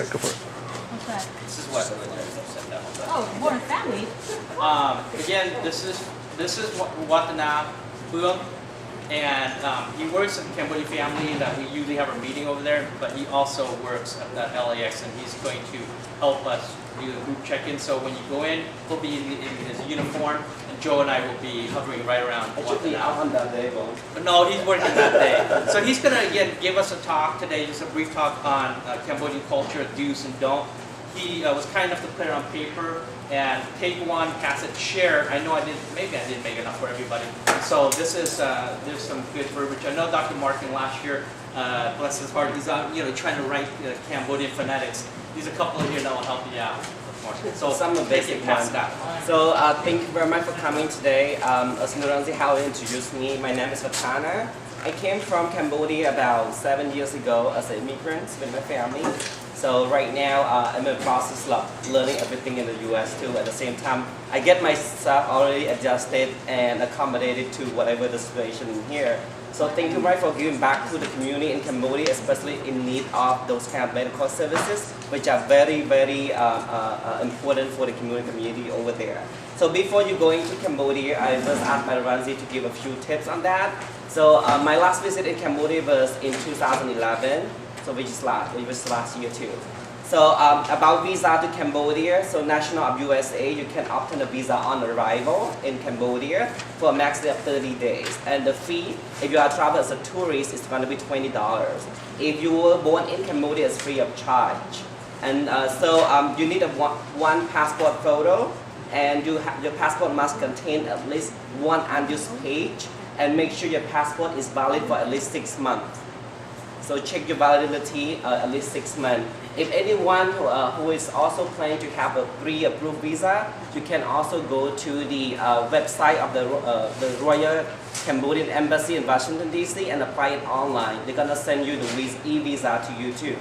Right, go for it. What's that? This is what sent down. Oh, Modern Family. Again, this is Watana Buong, and he works at the Cambodia family that we usually have a meeting over there, but he also works at LAX, and he's going to help us do the group check-in. So when you go in, he'll be in his uniform, and Joe and I will be hovering right around I should be out on that day, though. But no, he's working that day. So he's going to, again, give us a talk today, just a brief talk on Cambodian culture, do's and don't. He was kind enough to put it on paper and take one, pass it, share. I know maybe I didn't make enough for everybody. So this is, there's some good verbiage. I know Dr. Martin last year, bless his heart, he's trying to write Cambodian phonetics. There's a couple of here that will help you out. So some of the basic ones. So thank you very much for coming today. As Nuranzi how introduced me, my name is Vatana. I came from Cambodia about 7 years ago as an immigrant with my family. So right now I'm in the process of learning everything in the US too. At the same time, I get myself already adjusted and accommodated to whatever the situation in here. So thank you very much for giving back to the community in Cambodia, especially in need of those kind of medical services, which are very, very important for the community over there. So before you go into Cambodia, I just asked my Ranzi to give a few tips on that. So my last visit in Cambodia was in 2011, so which was last year too. So about visa to Cambodia, so national of USA, you can obtain a visa on arrival in Cambodia for a maximum of 30 days. And the fee, if you are traveling as a tourist, is going to be $20. If you were born in Cambodia, it's free of charge. And you need one passport photo, and your passport must contain at least one unused page, and make sure your passport is valid for at least 6 months. So check your validity at least 6 months. If anyone who is also planning to have a pre-approved visa, you can also go to the website of the Royal Cambodian Embassy in Washington DC and apply it online. They're gonna send you the e-visa to you too.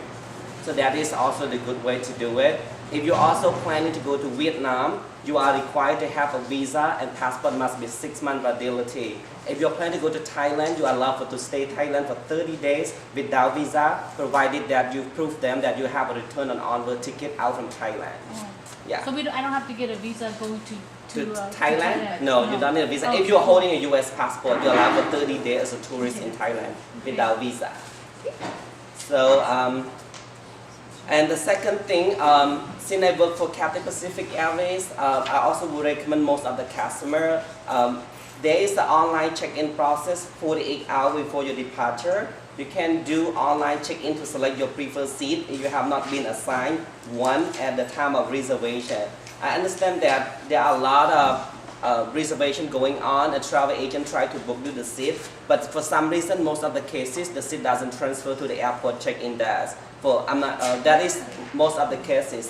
So that is also the good way to do it. If you're also planning to go to Vietnam, you are required to have a visa and passport must be 6 months validity. If you're planning to go to Thailand, you are allowed to stay in Thailand for 30 days without visa, provided that you prove them that you have a return and onward ticket out from Thailand. Oh. Yeah. So I don't have to get a visa going to Thailand? No, you don't need a visa. Oh. If you're holding a US passport, you're allowed for 30 days as a tourist in Thailand without visa. So, and the second thing, since I work for Cathay Pacific Airways, I also would recommend most of the customer. There is the online check-in process 48 hours before your departure. You can do online check-in to select your preferred seat if you have not been assigned one at the time of reservation. I understand that there are a lot of reservation going on. A travel agent try to book you the seat, but for some reason, most of the cases, the seat doesn't transfer to the airport check-in desk. That is most of the cases.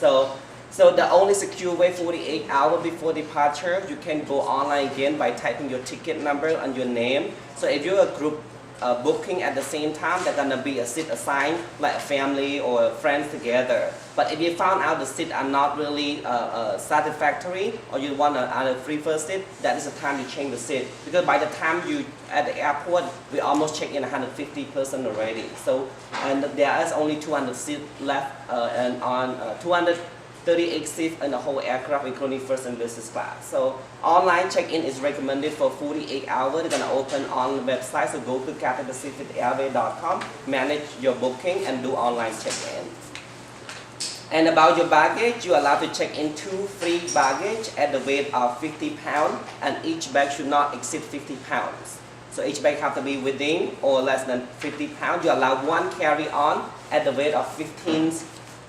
So the only secure way, 48 hours before departure, you can go online again by typing your ticket number and your name. So if you're a group booking at the same time, there's gonna be a seat assigned, like a family or friends together. But if you found out the seats are not really satisfactory, or you want a free first seat, that is the time you change the seat. Because by the time you at the airport, we almost check in 150 person already. So, and there is only 200 seats left, and on 238 seats in the whole aircraft, including first and business class. So online check-in is recommended for 48 hours. They're gonna open on the website, so go to cathaypacificairways.com, manage your booking, and do online check-in. And about your baggage, you're allowed to check in 2 free baggage at the weight of 50 pounds, and each bag should not exceed 50 pounds. So each bag have to be within or less than 50 pounds. You allow one carry-on at the weight of 15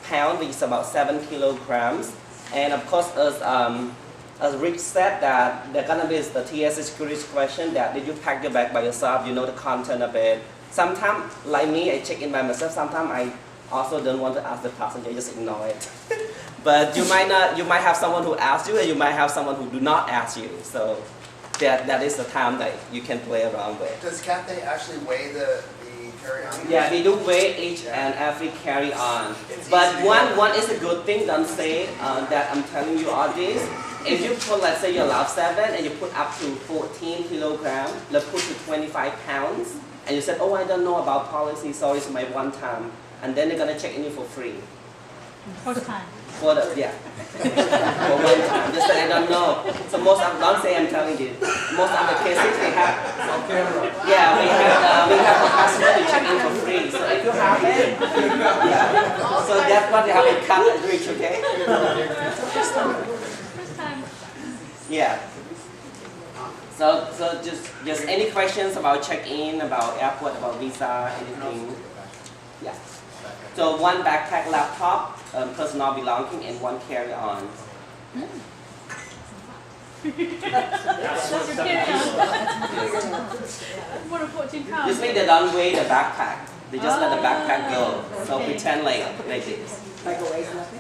pounds, which is about 7 kilograms. And of course, as Rich said, that there gonna be the TSA security question that did you pack your bag by yourself? You know the content of it. Sometimes, like me, I check in by myself. Sometimes I also don't want to ask the passenger, just ignore it. But you might have someone who asks you, and you might have someone who do not ask you. So that is the time that you can play around with. Does Cathay actually weigh the carry-on? Yeah, we do weigh each and every carry-on. But one is a good thing, don't say that I'm telling you all this. If you put, let's say you allow 7 and you put up to 14 kilograms, let's put to 25 pounds, and you said, oh, I don't know about policy, sorry, it's my one time. And then they're gonna check in you for free. First time. For the, yeah. For one time. Just that I don't know. So don't say I'm telling you. Most of the cases we have, yeah, we have a customer to check in for free. So if you have it, yeah. So that's what you have to cut and reach, okay? First time. Yeah. So just any questions about check-in, about airport, about visa, anything? Yeah. So one backpack, laptop, personal belonging, and one carry-on. That's your carry-on. 114 pounds. Usually they don't weigh the backpack. They just let the backpack go. So pretend like this.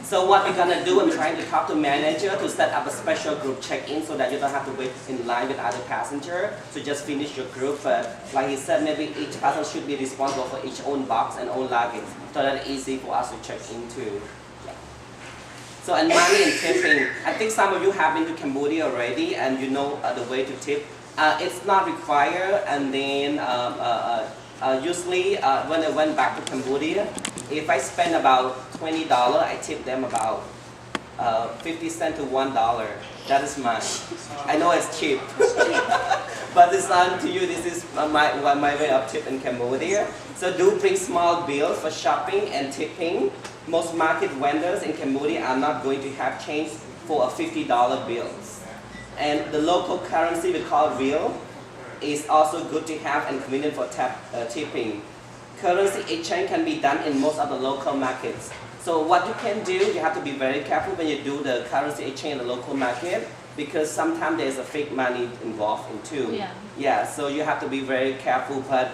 So what we're gonna do, I'm trying to talk to manager to set up a special group check-in so that you don't have to wait in line with other passenger. So just finish your group. But like he said, maybe each person should be responsible for each own box and own luggage. So that's easy for us to check into. Yeah. So and money and tipping. I think some of you have been to Cambodia already and you know the way to tip. It's not required, and then usually when I went back to Cambodia, if I spend about $20, I tip them about 50 cents to $1. That is mine. I know it's cheap, but it's not to you. This is my way of tip in Cambodia. So do bring small bills for shopping and tipping. Most market vendors in Cambodia are not going to have change for a $50 bills. And the local currency we call real is also good to have and convenient for tipping. Currency exchange can be done in most of the local markets. So what you can do, you have to be very careful when you do the currency exchange in the local market because sometimes there's a fake money involved in too. Yeah. Yeah, so you have to be very careful, but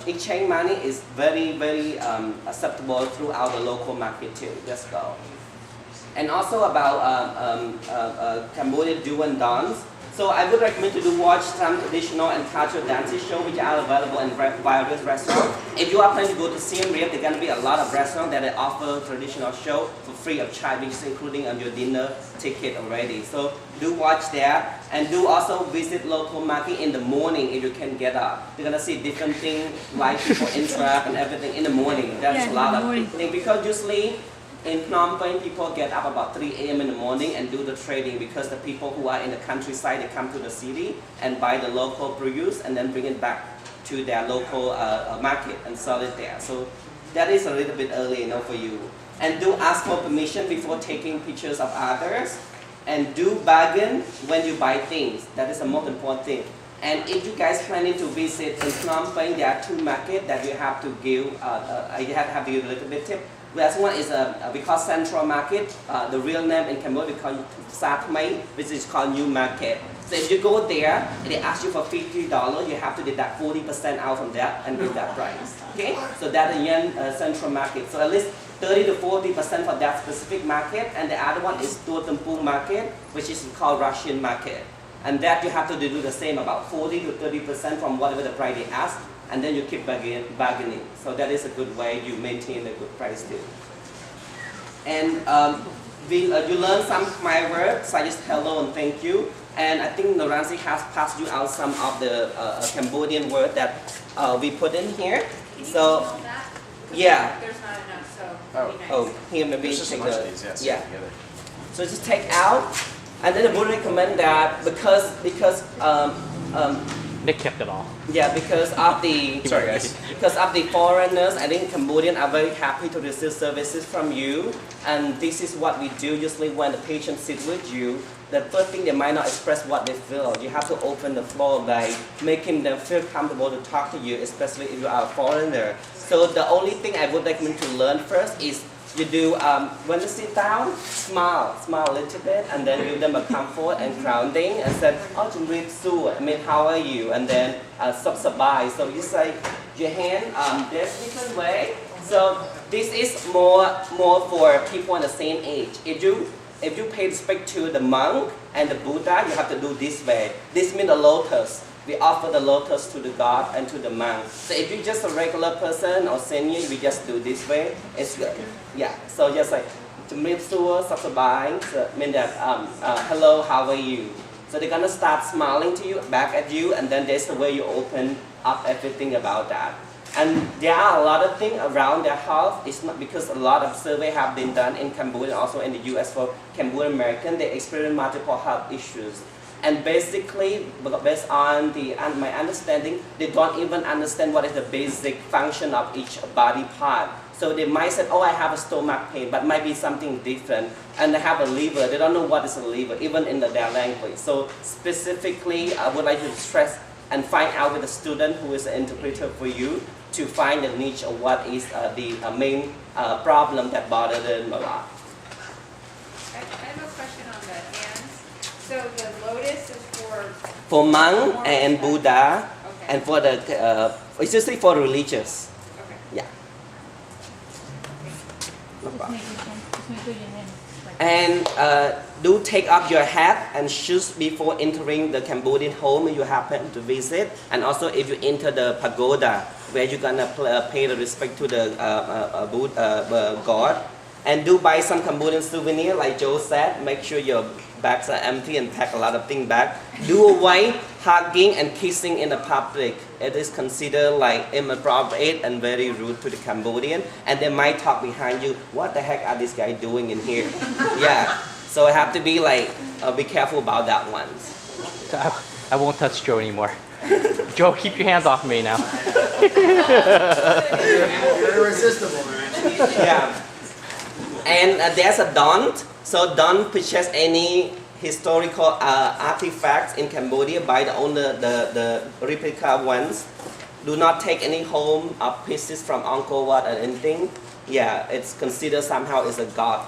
exchange money is very acceptable throughout the local market too. Just go. And also about Cambodia do and don'ts. So I would recommend to watch some traditional and cultural dances show which are available in various restaurants. If you are planning to go to Siem Reap, there are going to be a lot of restaurants that offer traditional show for free of charge, which is including on your dinner ticket already. So do watch that, and do also visit local market in the morning if you can get up. You're going to see different things like people interact and everything in the morning. That's a lot of things because usually in Phnom Penh, people get up about 3 a.m. in the morning and do the trading because the people who are in the countryside, they come to the city and buy the local produce and then bring it back to their local market and sell it there. So that is a little bit early, for you. And do ask for permission before taking pictures of others. And do bargain when you buy things. That is the most important thing. And if you guys planning to visit in Phnom Penh, there are 2 markets that you have to give. You have to give a little bit tip. Last one is we call Central Market. The real name in Cambodia we call Sat Mai, which is called New Market. So if you go there, and they ask you for $50, you have to deduct 40% out from that and give that price. Okay? So that's the Yen Central Market. So at least 30 to 40% for that specific market, and the other one is Tua Tempu Market, which is called Russian Market. And that you have to do the same, about 40 to 30% from whatever the price they ask. And then you keep bargaining. So that is a good way you maintain a good price too. And you learn some Khmer words, such as hello and thank you. And I think Noransi has passed you out some of the Cambodian words that we put in here. So, yeah. There's not enough, so. Oh, here maybe There's just a take bunch the, of these, yes, yeah. together. So just take out. And then I would recommend that because They kept it all. yeah, because of the Sorry, guys. because of the foreigners, I think Cambodians are very happy to receive services from you. And this is what we do usually when the patient sits with you. The first thing, they might not express what they feel. You have to open the floor by making them feel comfortable to talk to you, especially if you are a foreigner. So the only thing I would recommend to learn first is you do, when you sit down, smile a little bit, and then give them a comfort and grounding, and say, oh, Jumrip Su, I mean, how are you? And then, Sop Sabai. So you say your hand this different way. So this is more for people in the same age. If you pay respect to the monk and the Buddha, you have to do this way. This means the lotus. We offer the lotus to the god and to the monk. So if you're just a regular person or senior, we just do this way. It's good. Yeah. So just like Jumrip Su, Sop Sabai, mean that hello, how are you? So they're gonna start smiling to you, back at you, and then there's the way you open up everything about that. And there are a lot of things around their health. It's not because a lot of surveys have been done in Cambodia, also in the US for Cambodian American. They experience multiple health issues. And basically, based on my understanding, they don't even understand what is the basic function of each body part. So they might say, oh, I have a stomach pain, but might be something different. And they have a liver, they don't know what is a liver, even in their language. So specifically, I would like to stress and find out with the student who is an interpreter for you to find the niche of what is the main problem that bothers them a lot. I have a question on the hands. So the lotus is For monk and Buddha, okay. and for the, it's usually for religious. Okay. Yeah. No problem. Just make sure your hands like And do take off your hat and shoes before entering the Cambodian home you happen to visit. And also if you enter the pagoda, where you're gonna pay the respect to the God. And do buy some Cambodian souvenir, like Joe said. Make sure your bags are empty and pack a lot of things back. Do avoid hugging and kissing in the public. It is considered like inappropriate and very rude to the Cambodian. And they might talk behind you, what the heck are these guys doing in here? Yeah, so I have to be like, be careful about that one. I won't touch Joe anymore. Joe, keep your hands off me now. You're irresistible, man. Yeah. And there's a don't. So don't purchase any historical artifacts in Cambodia. Buy the replica ones. Do not take any home pieces from Angkor Wat or anything. Yeah, it's considered somehow is a god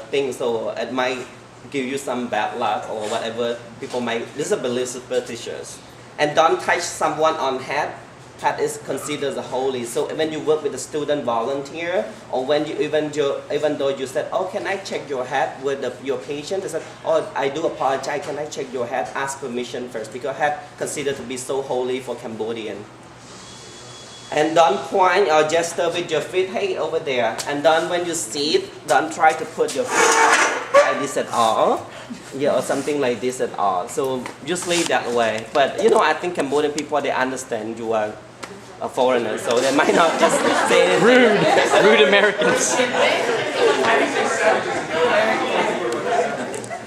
thing. So it might give you some bad luck or whatever. People might, this is a belief superstitious. And don't touch someone on head. Hat is considered as holy. So when you work with a student volunteer, or when you even though you said, oh, can I check your hat with your patient? They said, oh, I do apologize. Can I check your hat? Ask permission first, because hat considered to be so holy for Cambodian. And don't point or gesture with your feet, hey, over there. And then when you sit, don't try to put your feet like this at all. Yeah, or something like this at all. So just leave that way. But you know, I think Cambodian people, they understand you are a foreigner, so they might not just say anything. Rude Americans.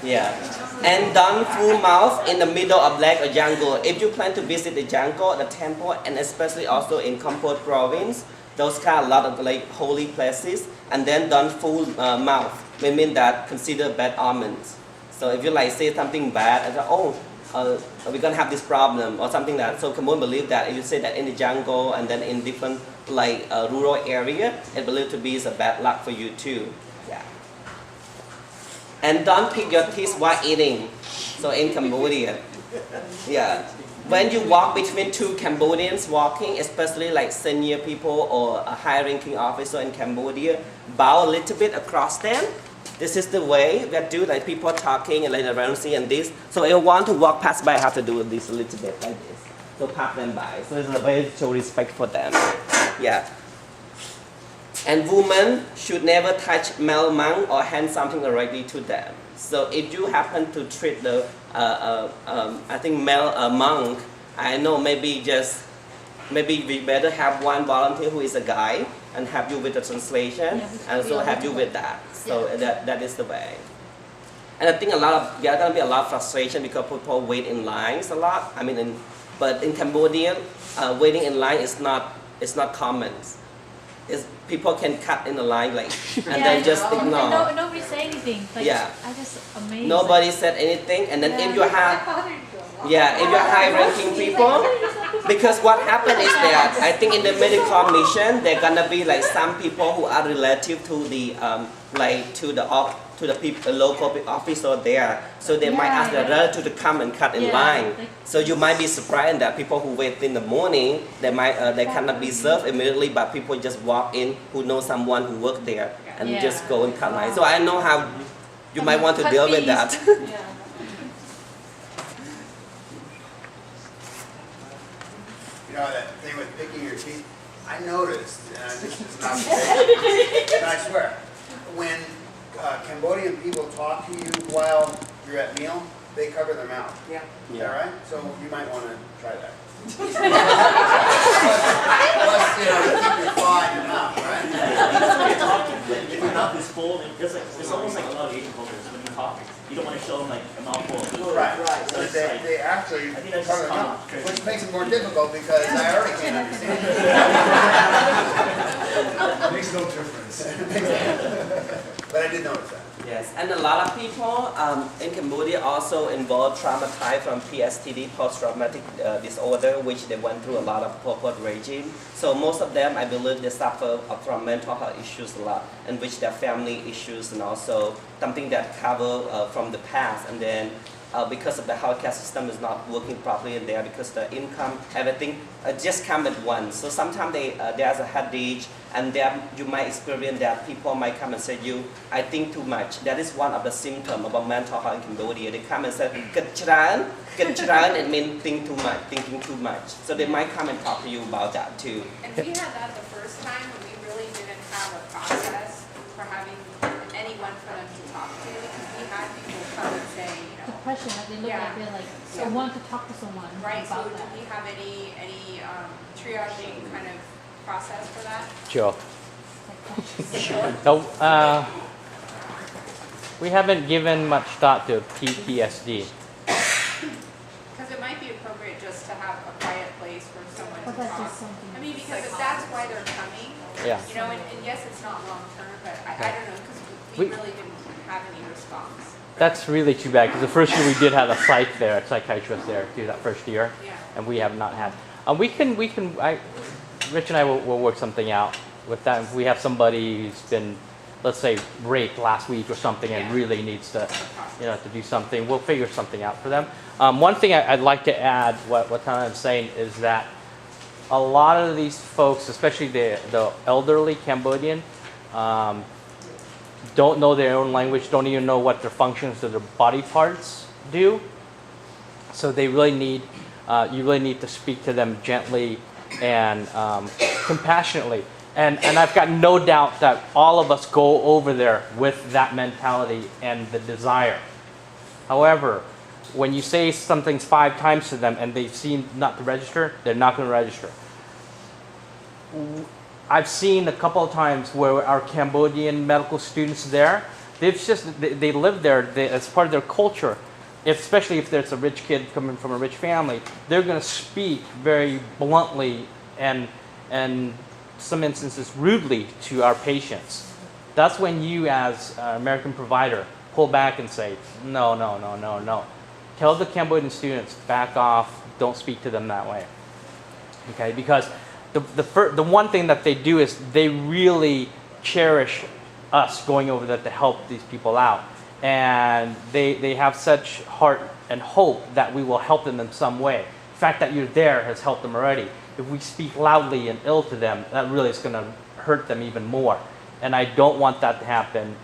Yeah. And don't full mouth in the middle of lake or jungle. If you plan to visit the jungle, the temple, and especially also in Kampot province, those kind of a lot of like holy places, and then don't full mouth. It means that consider bad omens. So if you like say something bad, and say, oh, we're gonna have this problem or something like that. So Cambodian believe that if you say that in the jungle and then in different like rural area, it believed to be a bad luck for you too. Yeah. And don't pick your teeth while eating. So in Cambodia, yeah. When you walk between two Cambodians walking, especially like senior people or a high-ranking officer in Cambodia, bow a little bit across them. This is the way we do, like people talking and like around and this. So if I want to walk past by, I have to do this a little bit like this. So pass them by. So it's a way to show respect for them. Yeah. And women should never touch male monk or hand something directly to them. So if you happen to treat the, I think male monk, I know maybe we better have one volunteer who is a guy and have you with the translation, and so have you with that. So that is the way. And I think there's gonna be a lot of frustration because people wait in lines a lot. I mean, but in Cambodia, waiting in line is not common. People can cut in the line like, and then just ignore. No, nobody say anything. Like, Yeah. I just amazed. Nobody said anything, and then if you have, if you're high-ranking people, because what happened is that I think in the medical mission, there gonna be like some people who are relative to the the local officer there, so they might ask their relative to come and cut in line. So you might be surprised that people who wait in the morning, they cannot be served immediately, but people just walk in who know someone who work there and just go and cut line. So I know how you might want to deal with that. You know, that thing with picking your teeth, I noticed, and this is not but I swear, when Cambodian people talk to you while you're at meal, they cover their mouth. Yeah. Is that right? So you might want to try that. Plus, you know, you keep your paw in your mouth, right? If your mouth is full, it's almost like a lot of Asian cultures. When you talk, you don't want to show them like a mouthful of food. Right. So it's like, They actually I think that's cover just their common. mouth, which makes it more difficult because I already can't understand it. Makes no difference. But I did notice that. Yes, and a lot of people in Cambodia also involved traumatized from PTSD, post-traumatic disorder, which they went through a lot of Pol Pot regime. So most of them, I believe, they suffer from mental health issues a lot, in which their family issues and also something that cover from the past. And then because of the healthcare system is not working properly in there, because the income, everything just come at once. So sometimes there's a headache, and there you might experience that people might come and say you, I think too much. That is one of the symptoms about mental health in Cambodia. They come and say, "Kit chran," it means think too much, thinking too much. So they might come and talk to you about that too. And we had that the first time when we really didn't have a process for having anyone for them to talk to. Because we had people come and say, you know, Depression, like they look Yeah. like they're like, so Yeah. want to talk to someone right, so about do that. we have any triaging kind of process for that? Sure. Like, No, we haven't given much thought to PTSD. Because it might be appropriate just to have a quiet place for someone But to that's talk. just something. I mean, because if that's why they're coming, Yeah. you know, and yes, it's not long term, but I don't know, because we We- really didn't have any response. That's really too bad because the first year we did have a psych there, a psychiatrist there too, that first year, Yeah. and we have not had. Rich and I will work something out with that. If we have somebody who's been, let's say, raped last week or something and Yeah. really needs to, to do something, we'll figure something out for them. One thing I'd like to add, what Tana is saying, is that a lot of these folks, especially the elderly Cambodian, don't know their own language, don't even know what their functions of their body parts do. So they really need, you really need to speak to them gently and compassionately. And I've got no doubt that all of us go over there with that mentality and the desire. However, when you say something 5 times to them and they seem not to register, they're not going to register. I've seen a couple of times where our Cambodian medical students there, they live there, as part of their culture. Especially if there's a rich kid coming from a rich family, they're going to speak very bluntly and some instances rudely to our patients. That's when you, as an American provider, pull back and say, no. Tell the Cambodian students, back off, don't speak to them that way. Okay, because the one thing that they do is they really cherish us going over there to help these people out. And they have such heart and hope that we will help them in some way. The fact that you're there has helped them already. If we speak loudly and ill to them, that really is going to hurt them even more. And I don't want that to happen.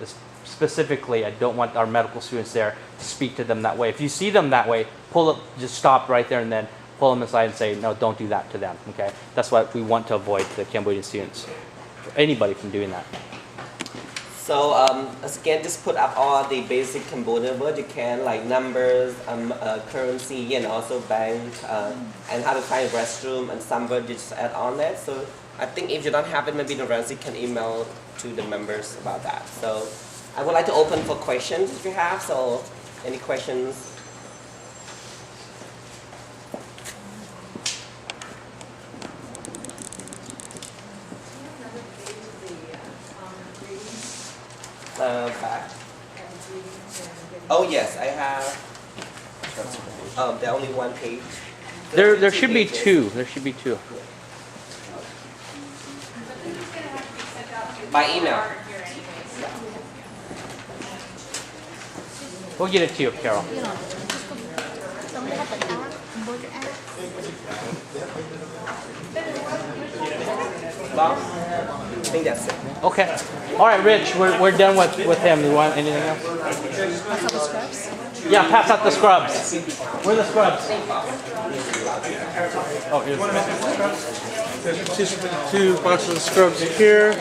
Specifically, I don't want our medical students there to speak to them that way. If you see them that way, just stop right there and then pull them aside and say, no, don't do that to them. Okay, that's what we want to avoid the Cambodian students, anybody from doing that. So again, just put up all the basic Cambodian words you can, like numbers, currency, and also bank, and how to find restroom, and some words you just add on that. So I think if you don't have it, maybe the rest you can email to the members about that. So I would like to open for questions if you have. So any questions? Back. Oh yes, I have. There only one page. There should be pages. 2. There should be 2. But this is gonna have to be sent out to. By email. Aren't here anyways. We'll get it to you, Carol. you know, don't they have an app, Cambodia app? Well, I think that's it. Okay. All right, Rich, we're done with him. You want anything else? Yeah, pass out the scrubs. Where are the scrubs? Oh, here's the There's 2 boxes of scrubs here.